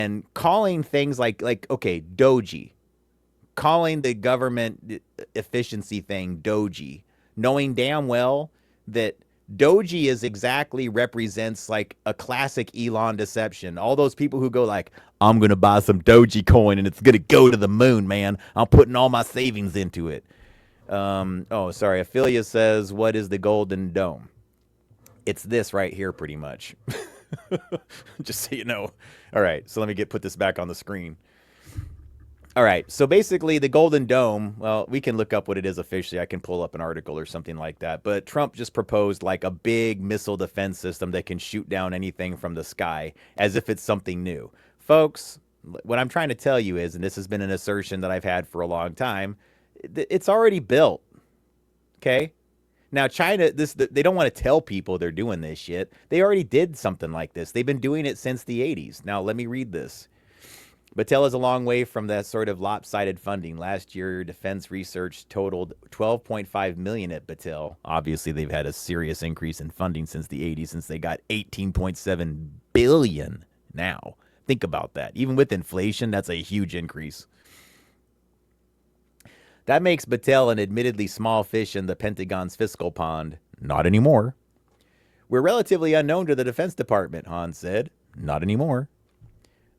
and calling things like okay, doji, calling the government efficiency thing doji, knowing damn well that doji is exactly represents like a classic Elon deception. All those people who go like, I'm gonna buy some doji coin and it's gonna go to the moon, man. I'm putting all my savings into it. Oh, sorry. Ophelia says, what is the golden dome? It's this right here, pretty much. Just so you know. All right, so let me put this back on the screen. All right, so basically the Golden Dome, well, we can look up what it is officially. I can pull up an article or something like that. But Trump just proposed like a big missile defense system that can shoot down anything from the sky as if it's something new. Folks, what I'm trying to tell you is, and this has been an assertion that I've had for a long time, it's already built. Okay? Now, China, they don't want to tell people they're doing this shit. They already did something like this. They've been doing it since the 80s. Now, let me read this. Battelle is a long way from that sort of lopsided funding. Last year, defense research totaled $12.5 million at Battelle. Obviously, they've had a serious increase in funding since the 80s, since they got $18.7 billion now. Think about that. Even with inflation, that's a huge increase. That makes Battelle an admittedly small fish in the Pentagon's fiscal pond. Not anymore. We're relatively unknown to the Defense Department, Hahn said. Not anymore.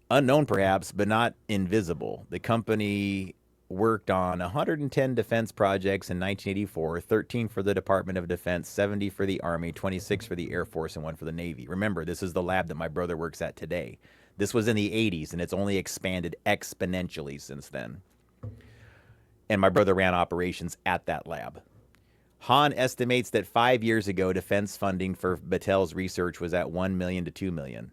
Unknown perhaps, but not invisible. The company worked on 110 defense projects in 1984, 13 for the Department of Defense, 70 for the Army, 26 for the Air Force, and 1 for the Navy. Remember, this is the lab that my brother works at today. This was in the 80s, and it's only expanded exponentially since then. And my brother ran operations at that lab. Hahn estimates that 5 years ago, defense funding for Battelle's research was at $1 million to $2 million.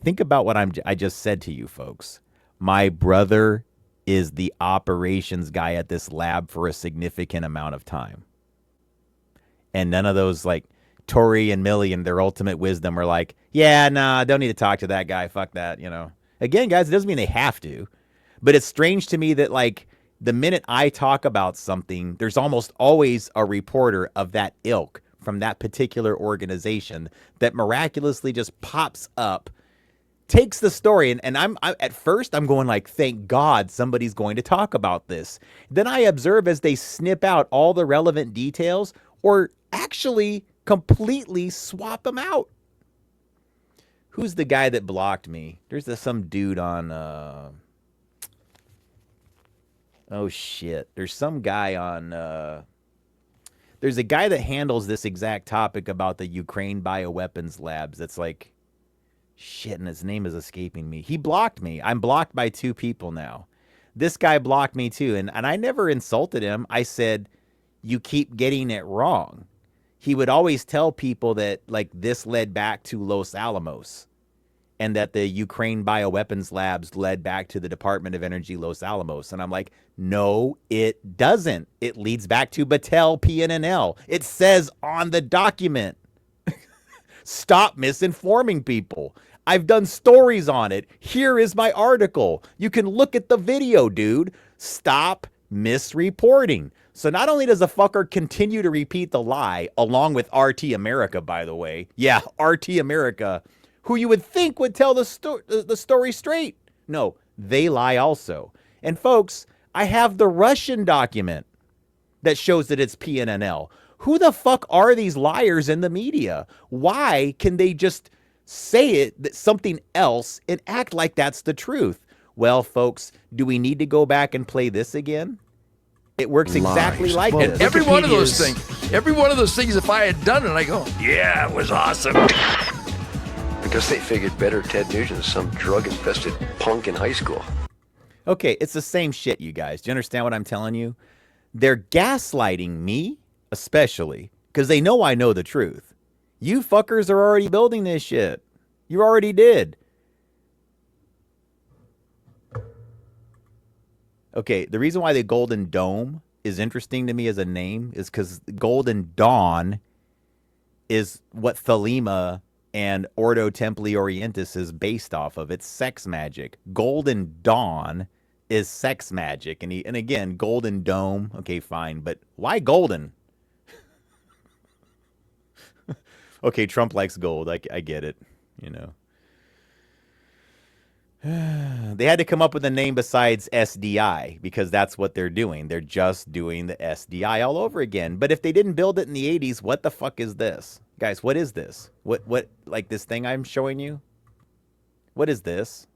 Think about what I just said to you, folks. My brother is the operations guy at this lab for a significant amount of time. And none of those, like, Tori and Millie and their ultimate wisdom are like, yeah, nah, don't need to talk to that guy. Fuck that, you know. Again, guys, it doesn't mean they have to. But it's strange to me that, like, the minute I talk about something, there's almost always a reporter of that ilk from that particular organization that miraculously just pops up, takes the story, and I'm at first I'm going like, thank God somebody's going to talk about this. Then I observe as they snip out all the relevant details or actually completely swap them out. Who's the guy that blocked me? There's some dude on oh shit. There's some guy on there's a guy that handles this exact topic about the Ukraine bioweapons labs that's like, shit, and his name is escaping me. He blocked me. I'm blocked by 2 people now. This guy blocked me too, and I never insulted him. I said, you keep getting it wrong. He would always tell people that, like, this led back to Los Alamos and that the Ukraine bioweapons labs led back to the Department of Energy Los Alamos. And I'm like, no, it doesn't. It leads back to Battelle PNNL. It says on the document. Stop misinforming people. I've done stories on it. Here is my article. You can look at the video, dude. Stop misreporting. So not only does the fucker continue to repeat the lie, along with RT America, by the way. Yeah, RT America, who you would think would tell the story straight. No, they lie also. And folks, I have the Russian document that shows that it's PNNL. Who the fuck are these liars in the media? Why can they just say it that something else and act like that's the truth? Well, folks, do we need to go back and play this again? It works exactly like Well, this. every one of those things, if I had done it, I go, yeah, it was awesome. Because they figured better Ted Nugent than some drug-infested punk in high school. Okay, it's the same shit, you guys. Do you understand what I'm telling you? They're gaslighting me, especially, because they know I know the truth. You fuckers are already building this shit. You already did. Okay, the reason why the Golden Dome is interesting to me as a name is because Golden Dawn is what Thelema and Ordo Templi Orientis is based off of. It's sex magic. Golden Dawn is sex magic. And again, Golden Dome, okay, fine, but why golden? Okay, Trump likes gold. I get it, you know. They had to come up with a name besides SDI because that's what they're doing. They're just doing the SDI all over again. But if they didn't build it in the 80s, what the fuck is this? Guys, what is this? What like this thing I'm showing you? What is this?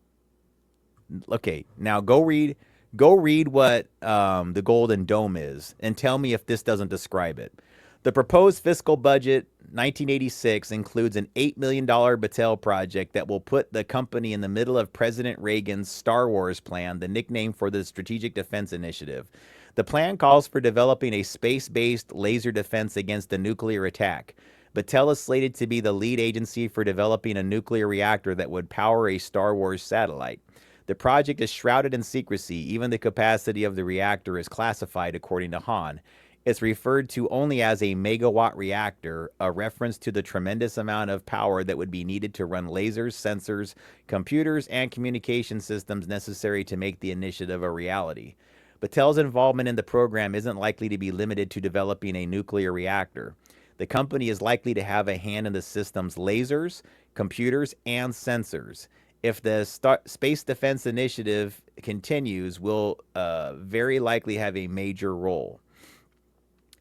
Okay, now go read what the Golden Dome is and tell me if this doesn't describe it. The proposed fiscal budget 1986 includes an $8 million Battelle project that will put the company in the middle of President Reagan's Star Wars plan, the nickname for the Strategic Defense Initiative. The plan calls for developing a space-based laser defense against a nuclear attack. Battelle is slated to be the lead agency for developing a nuclear reactor that would power a Star Wars satellite. The project is shrouded in secrecy. Even the capacity of the reactor is classified, according to Hahn. It's referred to only as a megawatt reactor, a reference to the tremendous amount of power that would be needed to run lasers, sensors, computers, and communication systems necessary to make the initiative a reality. Battelle's involvement in the program isn't likely to be limited to developing a nuclear reactor. The company is likely to have a hand in the system's lasers, computers, and sensors. If the Space Defense Initiative continues, we'll very likely have a major role.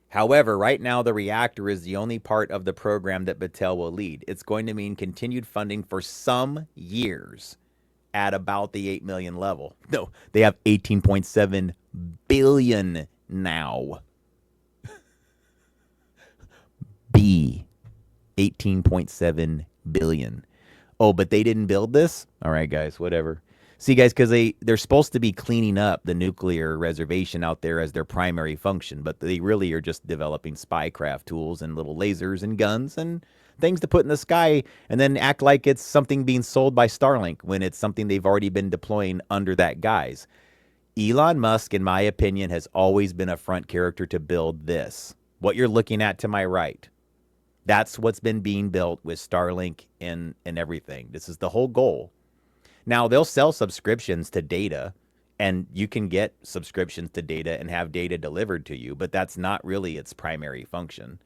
However, right now, the reactor is the only part of the program that Battelle will lead. It's going to mean continued funding for some years at about the 8 million level. No, they have 18.7 billion now. 18.7 billion. Oh, but they didn't build this? All right, guys, whatever. See, guys, because they're supposed to be cleaning up the nuclear reservation out there as their primary function, but they really are just developing spycraft tools and little lasers and guns and things to put in the sky and then act like it's something being sold by Starlink when it's something they've already been deploying under that guise. Elon Musk, in my opinion, has always been a front character to build this. What you're looking at to my right. That's what's been being built with Starlink and everything. This is the whole goal. Now, they'll sell subscriptions to data, and you can get subscriptions to data and have data delivered to you, but that's not really its primary function.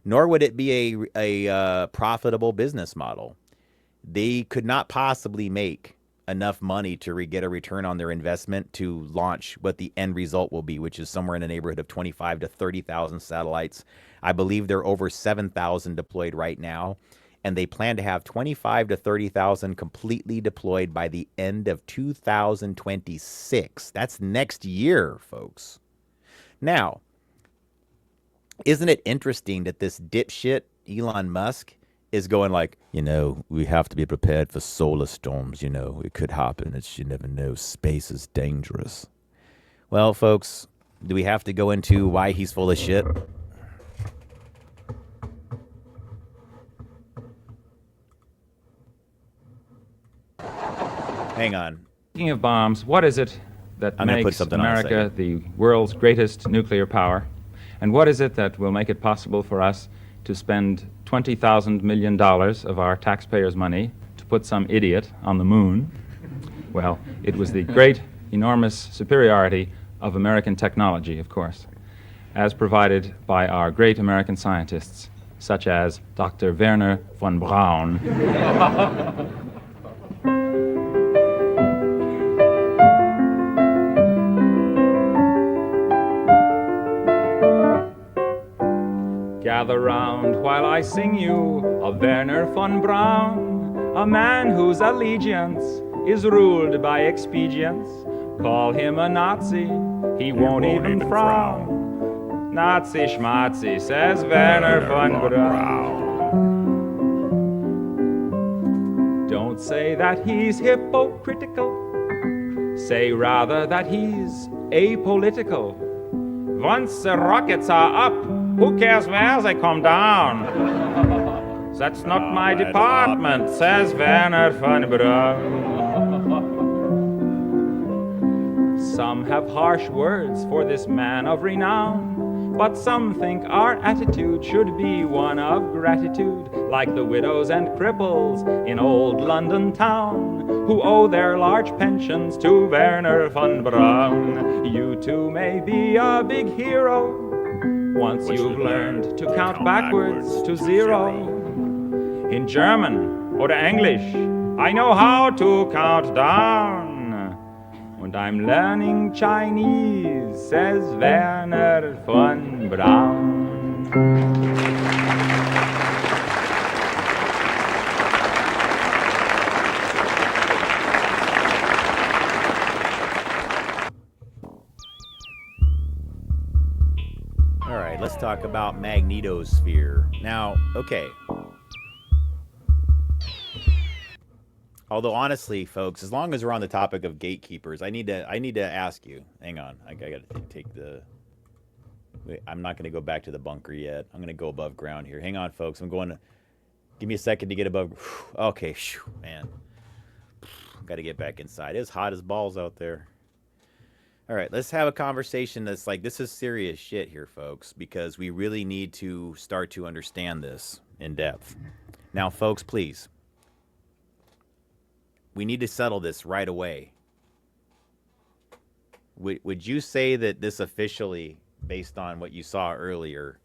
Nor would it be a profitable business model. They could not possibly make enough money to get a return on their investment to launch what the end result will be, which is somewhere in the neighborhood of 25 to 30,000 satellites. I believe they're over 7,000 deployed right now, and they plan to have 25 to 30,000 completely deployed by the end of 2026. That's next year, folks. Now, isn't it interesting that this dipshit, Elon Musk, is going like, we have to be prepared for solar storms, it could happen. You never know. Space is dangerous. Well, folks, do we have to go into why he's full of shit? Hang on. Speaking of bombs, what is it that makes America the world's greatest nuclear power? And what is it that will make it possible for us to spend $20,000 million of our taxpayers' money to put some idiot on the moon? Well, it was the great, enormous superiority of American technology, of course, as provided by our great American scientists, such as Dr. Wernher von Braun. Gather round while I sing you of Wernher von Braun, a man whose allegiance is ruled by expedience. Call him a Nazi, he won't even frown. Nazi schmazi, says Wernher von Braun. Don't say that he's hypocritical, say rather that he's apolitical. Once the rockets are up, who cares where they come down? That's not my department, says Wernher von Braun. Some have harsh words for this man of renown, but some think our attitude should be one of gratitude, like the widows and cripples in old London town, who owe their large pensions to Wernher von Braun. You too may be a big hero once you've learned to count backwards to zero. In German or English I know how to count down. Und I'm learning Chinese, says Werner von Braun. All right, let's talk about magnetosphere. Now, okay. Although honestly, folks, as long as we're on the topic of gatekeepers, I need to ask you. Hang on, I got to take the. Wait, I'm not going to go back to the bunker yet. I'm going to go above ground here. Hang on, folks. I'm going to. Give me a second to get above. Okay, man. Got to get back inside. It's hot as balls out there. All right, let's have a conversation that's like, this is serious shit here, folks, because we really need to start to understand this in depth. Now, folks, please. We need to settle this right away. Would you say that this officially, based on what you saw earlier,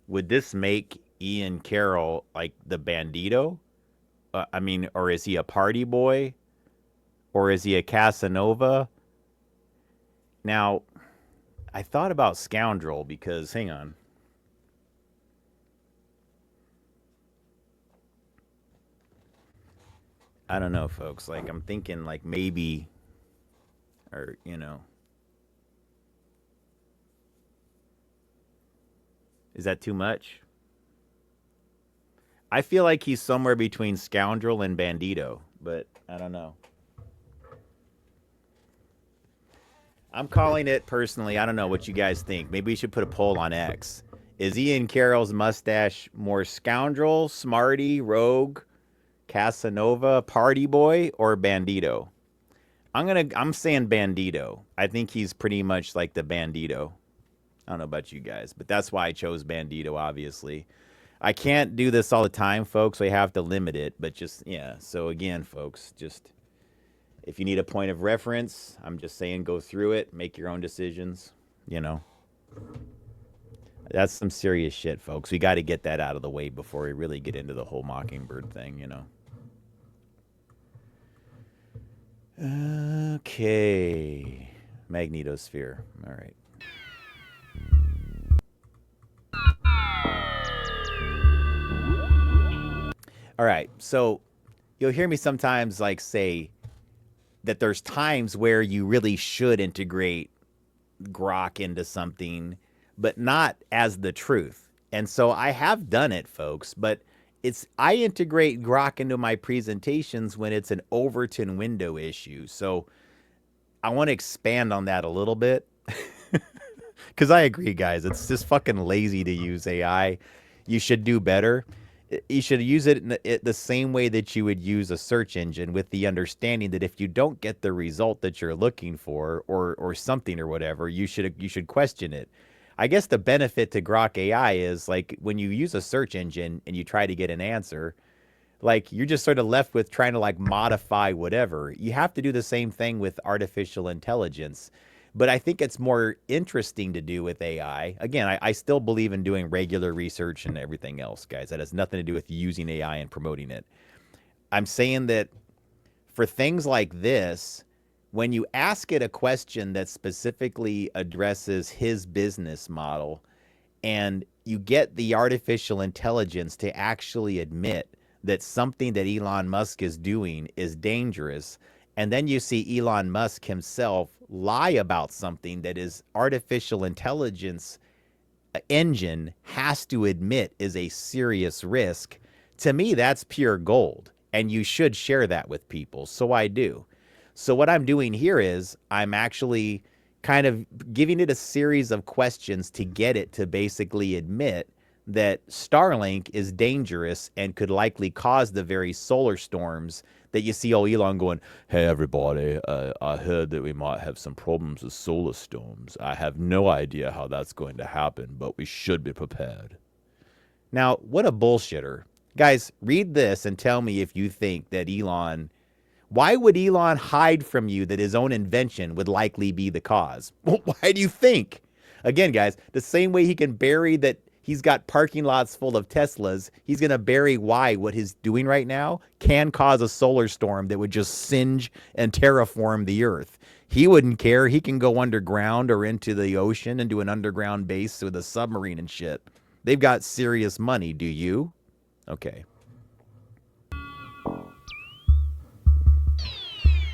would this make Ian Carroll like the bandito? I mean, or is he a party boy? Or is he a Casanova? Now, I thought about scoundrel because, hang on. I don't know, folks. Like, I'm thinking, like, maybe, or, you know. Is that too much? I feel like he's somewhere between scoundrel and bandito, but I don't know. I'm calling it personally. I don't know what you guys think. Maybe we should put a poll on X. Is Ian Carroll's mustache more scoundrel, smarty, rogue, Casanova, party boy, or bandito? I'm saying bandito. I think he's pretty much like the bandito. I don't know about you guys, but that's why I chose bandito, obviously. I can't do this all the time, folks, so I have to limit it, but just, yeah. So again, folks, just if you need a point of reference, I'm just saying go through it, make your own decisions, you know. That's some serious shit, folks. We got to get that out of the way before we really get into the whole Mockingbird thing, you know. Okay. Magnetosphere. All right. All right. So you'll hear me sometimes like say that there's times where you really should integrate Grok into something, but not as the truth. And so I have done it, folks, but I integrate Grok into my presentations when it's an Overton window issue. So I want to expand on that a little bit. Because I agree, guys. It's just fucking lazy to use AI. You should do better. You should use it in the same way that you would use a search engine, with the understanding that if you don't get the result that you're looking for, or something or whatever, you should question it. I guess the benefit to Grok AI is, like, when you use a search engine and you try to get an answer, like, you're just sort of left with trying to, like, modify whatever. You have to do the same thing with artificial intelligence. But I think it's more interesting to do with AI. Again, I still believe in doing regular research and everything else, guys. That has nothing to do with using AI and promoting it. I'm saying that for things like this, when you ask it a question that specifically addresses his business model, and you get the artificial intelligence to actually admit that something that Elon Musk is doing is dangerous, and then you see Elon Musk himself lie about something that his artificial intelligence engine has to admit is a serious risk, to me, that's pure gold. And you should share that with people. So I do. So what I'm doing here is I'm actually kind of giving it a series of questions to get it to basically admit that Starlink is dangerous and could likely cause the very solar storms that you see old Elon going, hey, everybody, I heard that we might have some problems with solar storms. I have no idea how that's going to happen, but we should be prepared. Now, what a bullshitter. Guys, read this and tell me if you think that Elon... Why would Elon hide from you that his own invention would likely be the cause? Why do you think? Again, guys, the same way he can bury that He's got parking lots full of Teslas. He's going to bury why what he's doing right now can cause a solar storm that would just singe and terraform the earth. He wouldn't care. He can go underground or into the ocean and do an underground base with a submarine and shit. They've got serious money. Do you? Okay.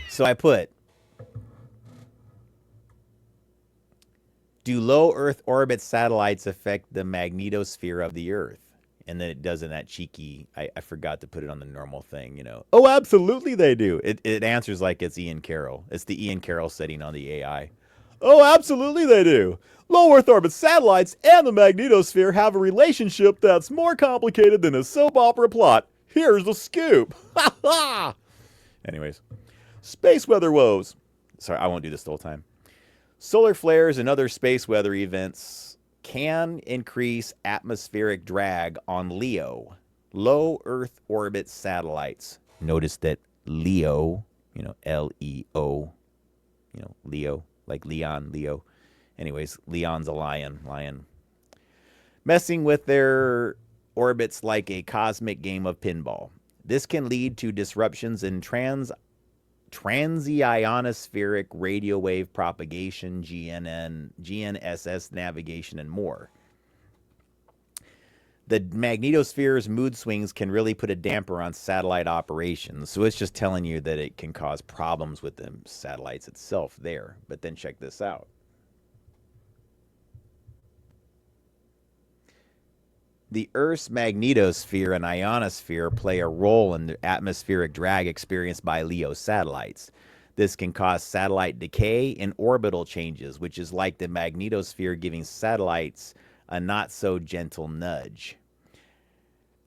So I put, do low Earth orbit satellites affect the magnetosphere of the Earth? And then it does in that cheeky, I forgot to put it on the normal thing, you know. Oh, absolutely they do. It answers like it's Ian Carroll. It's the Ian Carroll setting on the AI. Oh, absolutely they do. Low Earth orbit satellites and the magnetosphere have a relationship that's more complicated than a soap opera plot. Here's the scoop. Ha ha! Anyways, space weather woes. Sorry, I won't do this the whole time. Solar flares and other space weather events can increase atmospheric drag on LEO, low Earth orbit satellites. Notice that LEO, you know, L-E-O, you know, Leo, like Leon, Leo. Anyways, Leon's a lion. Messing with their orbits like a cosmic game of pinball. This can lead to disruptions in transionospheric radio wave propagation, GNSS navigation, and more. The magnetosphere's mood swings can really put a damper on satellite operations. So it's just telling you that it can cause problems with the satellites itself there. But then check this out. The Earth's magnetosphere and ionosphere play a role in the atmospheric drag experienced by LEO satellites. This can cause satellite decay and orbital changes, which is like the magnetosphere giving satellites a not-so-gentle nudge.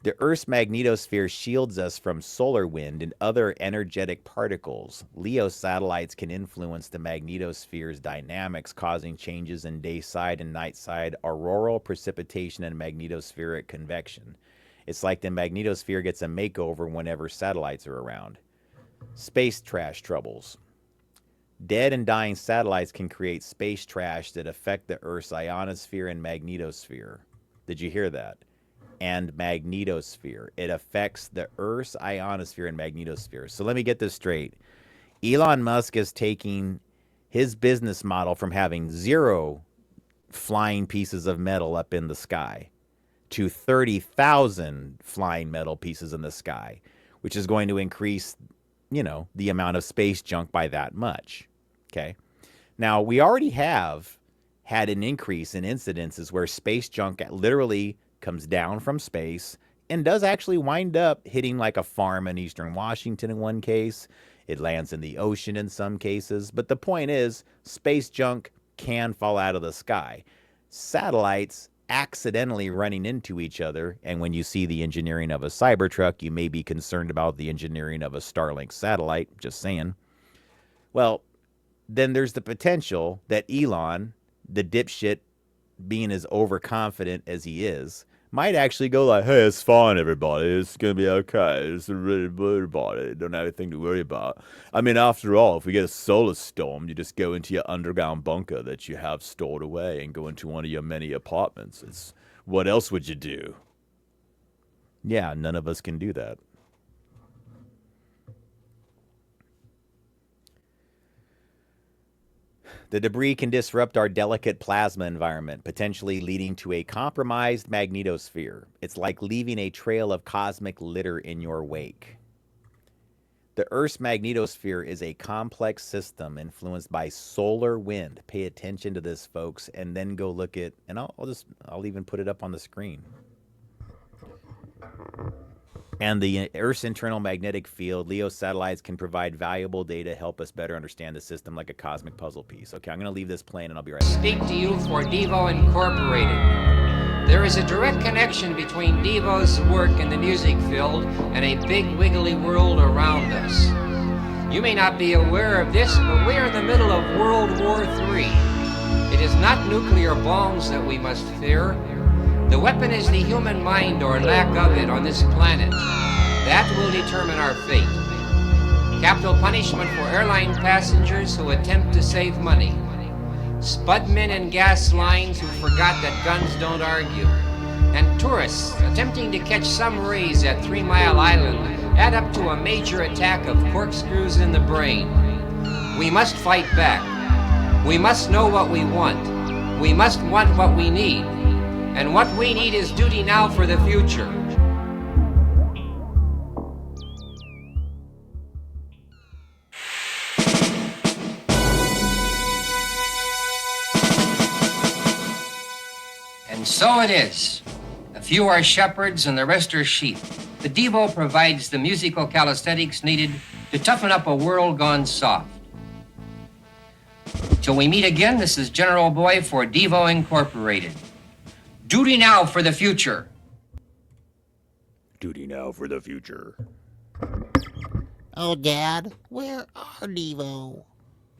The Earth's magnetosphere shields us from solar wind and other energetic particles. LEO satellites can influence the magnetosphere's dynamics, causing changes in day-side and night-side auroral precipitation and magnetospheric convection. It's like the magnetosphere gets a makeover whenever satellites are around. Space trash troubles. Dead and dying satellites can create space trash that affect the Earth's ionosphere and magnetosphere. Did you hear that? And magnetosphere. It affects the Earth's ionosphere and magnetosphere. So let me get this straight. Elon Musk is taking his business model from having 0 flying pieces of metal up in the sky to 30,000 flying metal pieces in the sky, which is going to increase, you know, the amount of space junk by that much. Okay. Now, we already have had an increase in incidences where space junk literally comes down from space and does actually wind up hitting like a farm in eastern Washington in one case. It lands in the ocean in some cases. But the point is, space junk can fall out of the sky. Satellites accidentally running into each other, and when you see the engineering of a Cybertruck, you may be concerned about the engineering of a Starlink satellite, just saying. Well, then there's the potential that Elon, the dipshit, being as overconfident as he is, might actually go like, hey, it's fine, everybody. It's going to be okay. It's really worried about it. Don't have anything to worry about. I mean, after all, if we get a solar storm, you just go into your underground bunker that you have stored away and go into one of your many apartments. What else would you do? Yeah, none of us can do that. The debris can disrupt our delicate plasma environment, potentially leading to a compromised magnetosphere. It's like leaving a trail of cosmic litter in your wake. The Earth's magnetosphere is a complex system influenced by solar wind. Pay attention to this, folks, and then go look at, and I'll even put it up on the screen. And the Earth's internal magnetic field, LEO satellites can provide valuable data, help us better understand the system like a cosmic puzzle piece. Okay, I'm going to leave this playing and I'll be right back. Speak to you for Devo Incorporated. There is a direct connection between Devo's work in the music field and a big wiggly world around us. You may not be aware of this, but we're in the middle of World War III. It is not nuclear bombs that we must fear. The weapon is the human mind or lack of it on this planet. That will determine our fate. Capital punishment for airline passengers who attempt to save money. Spudmen and gas lines who forgot that guns don't argue. and tourists attempting to catch some rays at 3 Mile Island add up to a major attack of corkscrews in the brain. We must fight back. We must know what we want. We must want what we need. And what we need is duty now for the future. And so it is. A few are shepherds and the rest are sheep. The Devo provides the musical calisthenics needed to toughen up a world gone soft. Till we meet again, this is General Boy for Devo Incorporated. Duty now for the future. Duty now for the future. Oh, Dad, where are Devo?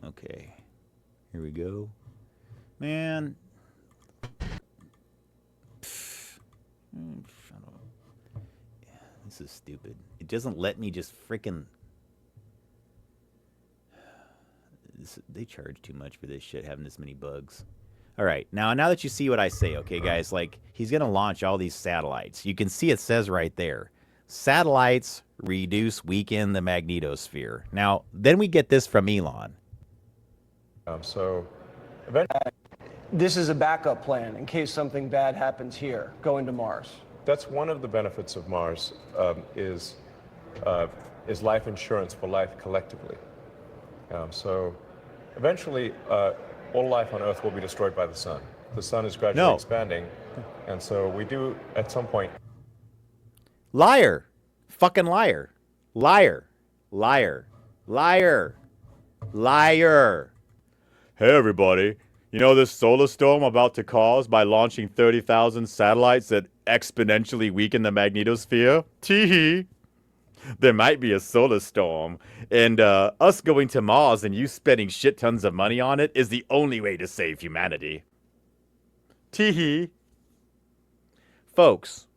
Okay. Here we go. Man. This is stupid. It doesn't let me just frickin'... They charge too much for this shit, having this many bugs. All right, now that you see what I say, okay, guys, like, he's going to launch all these satellites. You can see it says right there, satellites weaken the magnetosphere. Now, then we get this from Elon. This is a backup plan in case something bad happens here, going to Mars. That's one of the benefits of Mars, is life insurance for life collectively. So eventually, all life on Earth will be destroyed by the sun. The sun is gradually expanding, and so we do, at some point... Liar. Fucking liar. Liar. Liar. Liar. Liar. Hey, everybody. You know this solar storm I'm about to cause by launching 30,000 satellites that exponentially weaken the magnetosphere? Tee-hee. There might be a solar storm, and us going to Mars and you spending shit tons of money on it is the only way to save humanity. Tee-hee. Folks,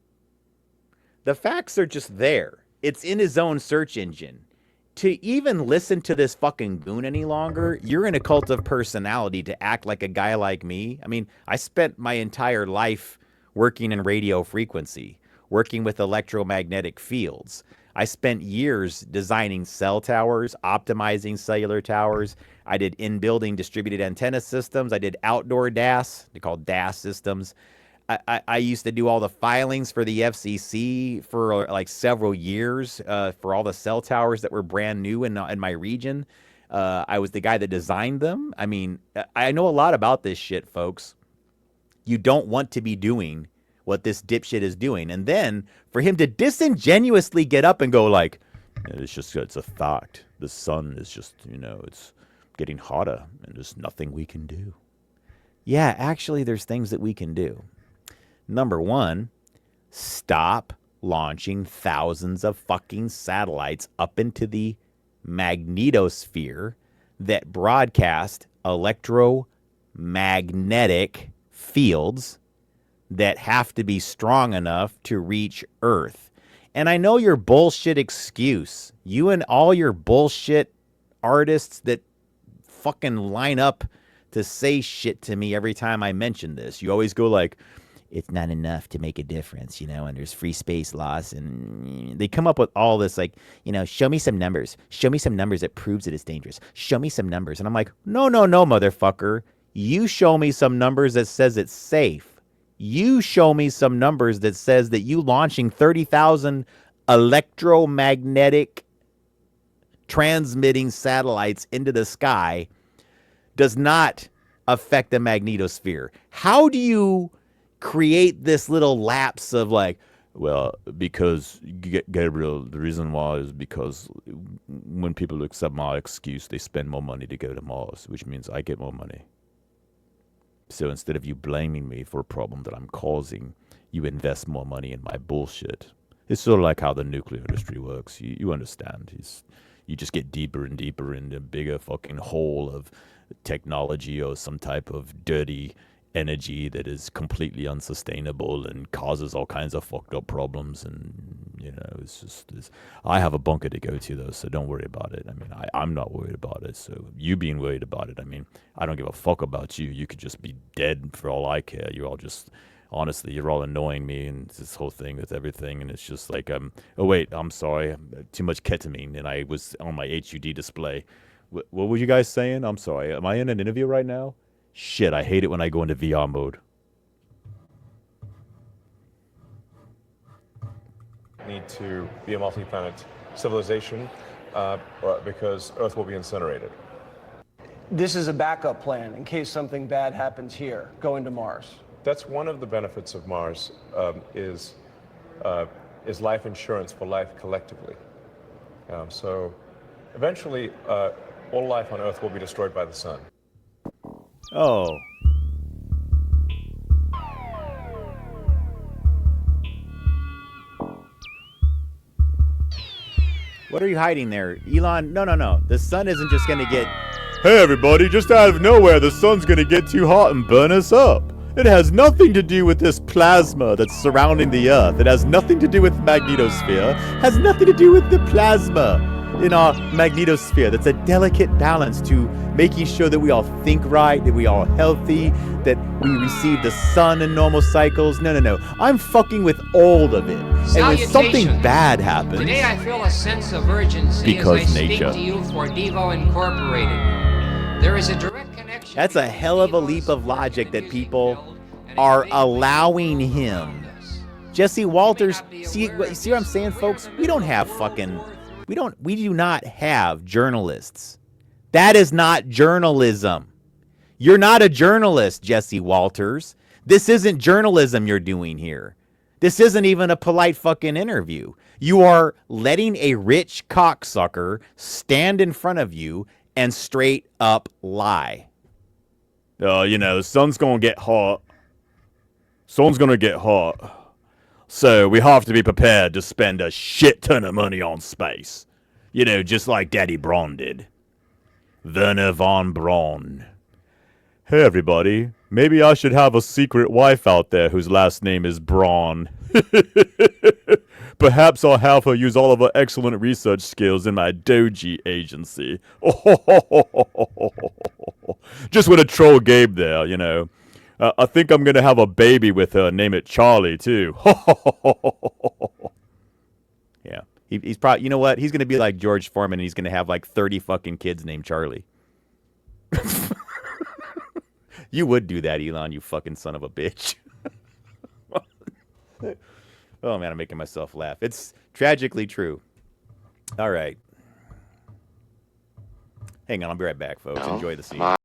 the facts are just there. It's in his own search engine. To even listen to this fucking goon any longer, you're in a cult of personality to act like a guy like me. I mean, I spent my entire life working in radio frequency, working with electromagnetic fields. I spent years designing cell towers, optimizing cellular towers. I did in-building distributed antenna systems. I did outdoor DAS. They're called DAS systems. I used to do all the filings for the FCC for like several years for all the cell towers that were brand new in my region. I was the guy that designed them. I mean, I know a lot about this shit, folks. You don't want to be doing what this dipshit is doing. And then for him to disingenuously get up and go like, it's a fact. The sun is just, it's getting hotter and there's nothing we can do. Yeah, actually, there's things that we can do. Number one, stop launching thousands of fucking satellites up into the magnetosphere that broadcast electromagnetic fields that have to be strong enough to reach Earth. And I know your bullshit excuse. You and all your bullshit artists that fucking line up to say shit to me every time I mention this. You always go like, it's not enough to make a difference, and there's free space loss. And they come up with all this like, show me some numbers. Show me some numbers that proves it is dangerous. Show me some numbers. And I'm like, no, motherfucker. You show me some numbers that says it's safe. You show me some numbers that says that you launching 30,000 electromagnetic transmitting satellites into the sky does not affect the magnetosphere. How do you create this little lapse of like, well, because Gabriel, the reason why is because when people accept my excuse, they spend more money to go to Mars, which means I get more money. So instead of you blaming me for a problem that I'm causing, you invest more money in my bullshit. It's sort of like how the nuclear industry works. You understand. You just get deeper and deeper in the bigger fucking hole of technology or some type of dirty energy that is completely unsustainable and causes all kinds of fucked up problems. And, I have a bunker to go to, though, so don't worry about it. I mean, I'm not worried about it. So you being worried about it, I mean, I don't give a fuck about you. You could just be dead for all I care. You're all just honestly, you're all annoying me, and it's this whole thing with everything, and it's just like, oh wait, I'm sorry, too much ketamine, and I was on my HUD display. What were you guys saying? I'm sorry. Am I in an interview right now? Shit, I hate it when I go into VR mode. Need to be a multi-planet civilization because Earth will be incinerated. This is a backup plan in case something bad happens here, going to Mars. That's one of the benefits of Mars is life insurance for life collectively. So eventually, all life on Earth will be destroyed by the sun. Oh. What are you hiding there? Elon, no. The sun isn't just going to get... Hey, everybody, just out of nowhere, the sun's going to get too hot and burn us up. It has nothing to do with this plasma that's surrounding the Earth. It has nothing to do with the magnetosphere. It has nothing to do with the plasma in our magnetosphere. That's a delicate balance to making sure that we all think right, that we are healthy, that we receive the sun in normal cycles. No. I'm fucking with all of it. And when something bad happens... Today I feel a sense of urgency as I speak to you for Devo Incorporated. There is a direct connection... That's a hell of a leap of logic that people are allowing him. Jesse Walters, see what I'm saying, folks? We don't have fucking... We do not have journalists. That is not journalism. You're not a journalist, Jesse Walters. This isn't journalism you're doing here. This isn't even a polite fucking interview. You are letting a rich cocksucker stand in front of you and straight up lie. The sun's gonna get hot. Sun's gonna get hot. So we have to be prepared to spend a shit ton of money on space. Just like Daddy Braun did. Werner von Braun. Hey everybody, maybe I should have a secret wife out there whose last name is Braun. Perhaps I'll have her use all of her excellent research skills in my Doji agency. Just with a troll Gabe there, I think I'm going to have a baby with her and name it Charlie, too. Yeah. He's probably, you know what? He's going to be like George Foreman and he's going to have like 30 fucking kids named Charlie. You would do that, Elon, you fucking son of a bitch. Oh, man, I'm making myself laugh. It's tragically true. All right. Hang on, I'll be right back, folks. Enjoy the scene.